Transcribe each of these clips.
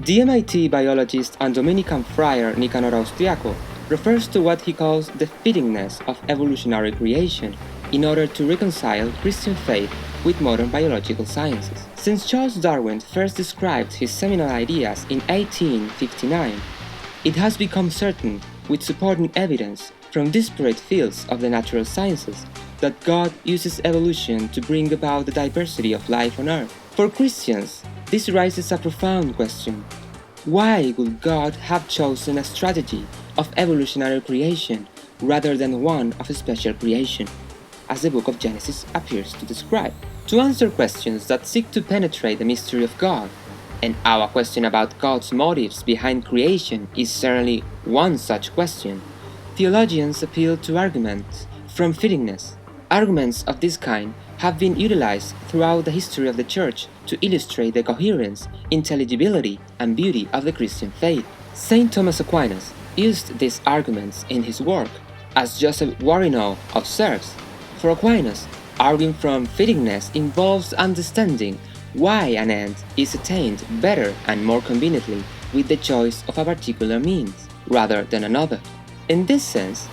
The MIT biologist and Dominican friar Nicanor Austriaco refers to what he calls the fittingness of evolutionary creation in order to reconcile Christian faith with modern biological sciences. Since Charles Darwin first described his seminal ideas in 1859, it has become certain, with supporting evidence from disparate fields of the natural sciences, that God uses evolution to bring about the diversity of life on Earth. For Christians, this raises a profound question. Why would God have chosen a strategy of evolutionary creation rather than one of special creation, as the book of Genesis appears to describe? To answer questions that seek to penetrate the mystery of God, and our question about God's motives behind creation is certainly one such question, theologians appeal to arguments from fittingness. Arguments of this kind have been utilized throughout the history of the Church to illustrate the coherence, intelligibility, and beauty of the Christian faith. St. Thomas Aquinas used these arguments in his work, as Joseph Warino observes. For Aquinas, arguing from fittingness involves understanding why an end is attained better and more conveniently with the choice of a particular means, rather than another. In this sense,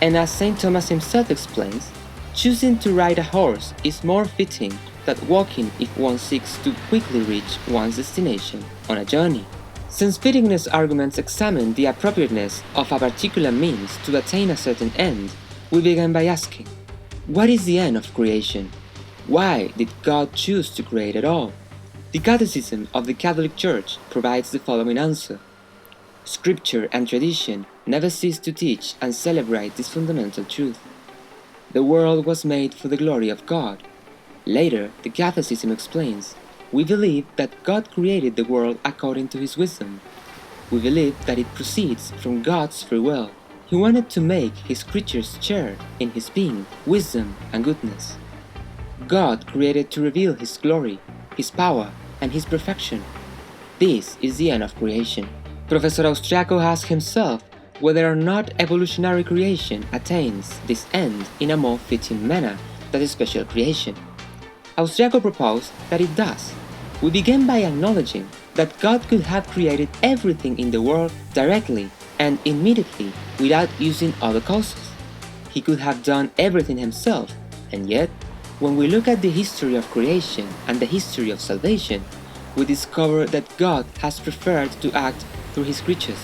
and as St. Thomas himself explains, choosing to ride a horse is more fitting than walking if one seeks to quickly reach one's destination on a journey. Since fittingness arguments examine the appropriateness of a particular means to attain a certain end, we begin by asking, what is the end of creation? Why did God choose to create at all? The Catechism of the Catholic Church provides the following answer. Scripture and tradition never cease to teach and celebrate this fundamental truth. The world was made for the glory of God. Later, the Catechism explains, we believe that God created the world according to His wisdom. We believe that it proceeds from God's free will. He wanted to make His creatures share in His being, wisdom, and goodness. God created to reveal His glory, His power, and His perfection. This is the end of creation. Professor Austriaco asks himself whether or not evolutionary creation attains this end in a more fitting manner than special creation. Austriaco proposed that it does. We begin by acknowledging that God could have created everything in the world directly and immediately without using other causes. He could have done everything himself, and yet, when we look at the history of creation and the history of salvation, we discover that God has preferred to act through His creatures.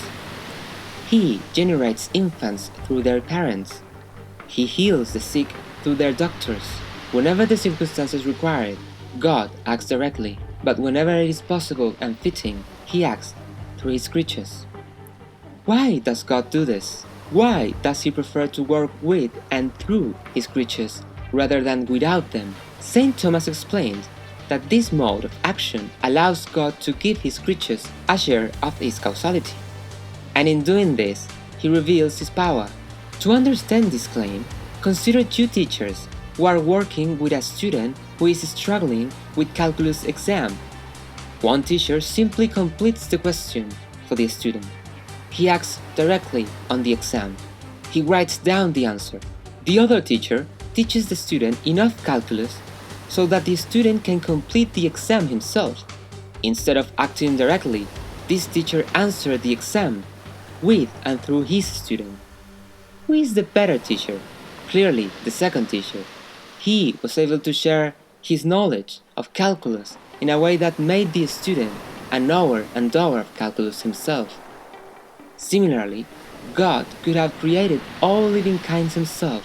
He generates infants through their parents. He heals the sick through their doctors. Whenever the circumstances require it, God acts directly, but whenever it is possible and fitting, He acts through His creatures. Why does God do this? Why does He prefer to work with and through His creatures rather than without them? St. Thomas explained that this mode of action allows God to give His creatures a share of His causality. And in doing this, He reveals His power. To understand this claim, consider two teachers who are working with a student who is struggling with calculus exam. One teacher simply completes the question for the student. He acts directly on the exam. He writes down the answer. The other teacher teaches the student enough calculus so that the student can complete the exam himself. Instead of acting directly, this teacher answered the exam with and through his student. Who is the better teacher? Clearly, the second teacher. He was able to share his knowledge of calculus in a way that made the student a knower and doer of calculus himself. Similarly, God could have created all living kinds himself.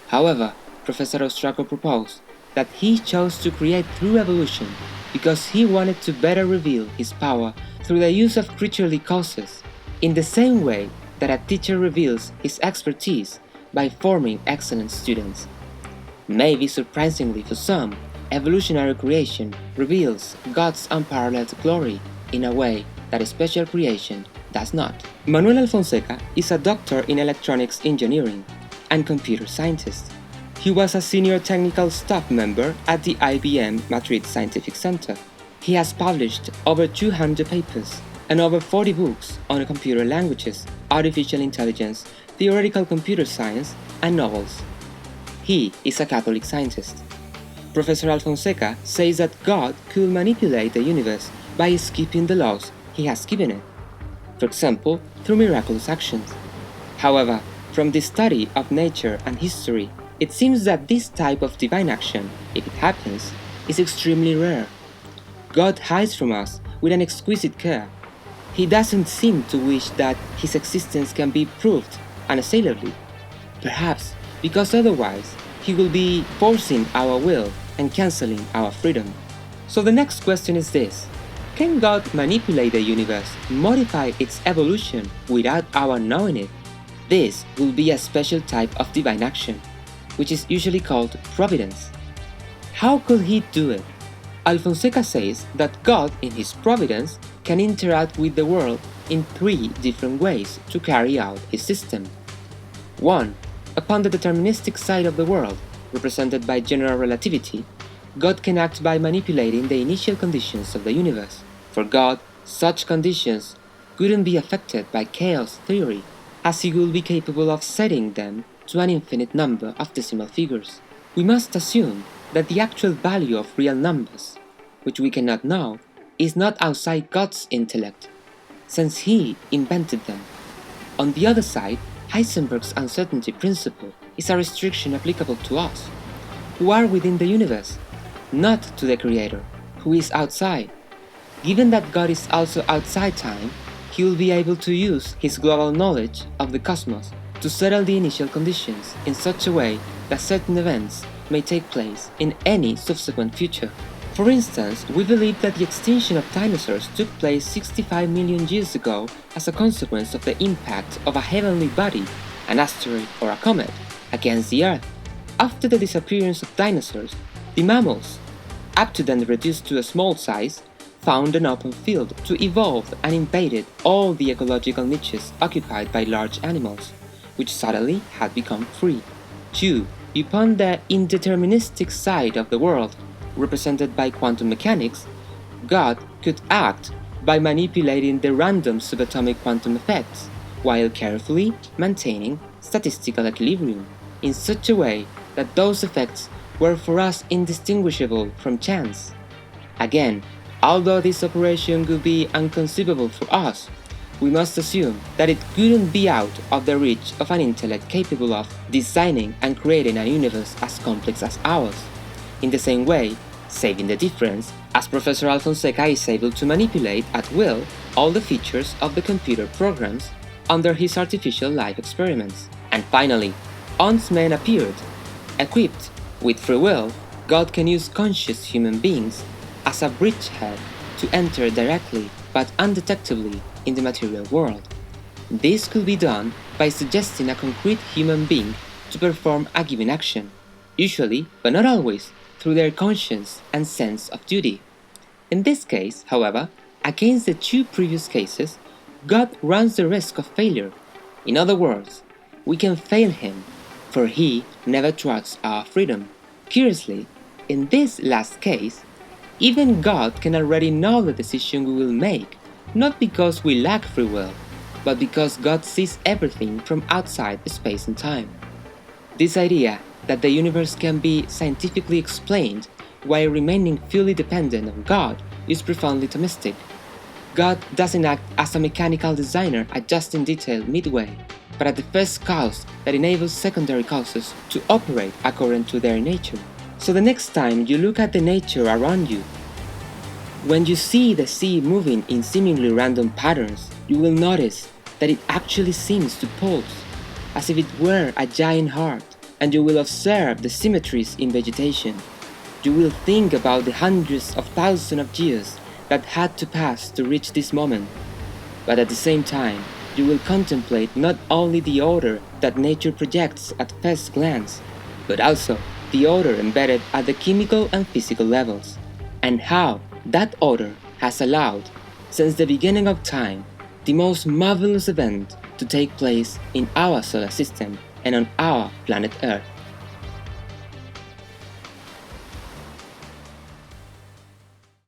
However, Professor Austriaco proposed that he chose to create through evolution because he wanted to better reveal his power through the use of creaturely causes, in the same way that a teacher reveals his expertise by forming excellent students. Maybe surprisingly for some, evolutionary creation reveals God's unparalleled glory in a way that special creation does not. Manuel Alfonseca is a doctor in electronics engineering and computer scientist. He was a senior technical staff member at the IBM Madrid Scientific Center. He has published over 200 papers and over 40 books on computer languages, artificial intelligence, theoretical computer science, and novels. He is a Catholic scientist. Professor Alfonseca says that God could manipulate the universe by skipping the laws he has given it, for example, through miraculous actions. However, from the study of nature and history, it seems that this type of divine action, if it happens, is extremely rare. God hides from us with an exquisite care. He doesn't seem to wish that his existence can be proved unassailably, perhaps because otherwise he will be forcing our will and canceling our freedom. So the next question is this: can God manipulate the universe, modify its evolution without our knowing it? This will be a special type of divine action, which is usually called providence. How could he do it? Alfonseca says that God, in his providence, can interact with the world in three different ways to carry out his system. 1. Upon the deterministic side of the world, represented by general relativity, God can act by manipulating the initial conditions of the universe. For God, such conditions couldn't be affected by chaos theory, as he will be capable of setting them to an infinite number of decimal figures. We must assume that the actual value of real numbers, which we cannot know, is not outside God's intellect, since he invented them. On the other side, Heisenberg's uncertainty principle is a restriction applicable to us, who are within the universe, not to the Creator, who is outside. Given that God is also outside time, he will be able to use his global knowledge of the cosmos to settle the initial conditions in such a way that certain events may take place in any subsequent future. For instance, we believe that the extinction of dinosaurs took place 65 million years ago as a consequence of the impact of a heavenly body, an asteroid or a comet, against the Earth. After the disappearance of dinosaurs, the mammals, up to then reduced to a small size, found an open field to evolve and invaded all the ecological niches occupied by large animals, which suddenly had become free. 2. Upon the indeterministic side of the world, represented by quantum mechanics, God could act by manipulating the random subatomic quantum effects, while carefully maintaining statistical equilibrium, in such a way that those effects were for us indistinguishable from chance. Again, although this operation could be inconceivable for us, we must assume that it couldn't be out of the reach of an intellect capable of designing and creating a universe as complex as ours. In the same way, saving the difference, as Professor Alfonseca is able to manipulate at will all the features of the computer programs under his artificial life experiments. And finally, once man appeared, equipped with free will, God can use conscious human beings as a bridgehead to enter directly but undetectably in the material world. This could be done by suggesting a concrete human being to perform a given action, usually, but not always, through their conscience and sense of duty. In this case, however, against the two previous cases, God runs the risk of failure. In other words, we can fail him, for he never trusts our freedom. Curiously, in this last case, even God can already know the decision we will make, not because we lack free will, but because God sees everything from outside space and time. This idea that the universe can be scientifically explained while remaining fully dependent on God is profoundly Thomistic. God doesn't act as a mechanical designer adjusting detail midway, but at the first cause that enables secondary causes to operate according to their nature. So the next time you look at the nature around you, when you see the sea moving in seemingly random patterns, you will notice that it actually seems to pulse, as if it were a giant heart, and you will observe the symmetries in vegetation. You will think about the hundreds of thousands of years that had to pass to reach this moment. But at the same time, you will contemplate not only the order that nature projects at first glance, but also the order embedded at the chemical and physical levels, and how that order has allowed, since the beginning of time, the most marvelous event to take place in our solar system and on our planet Earth.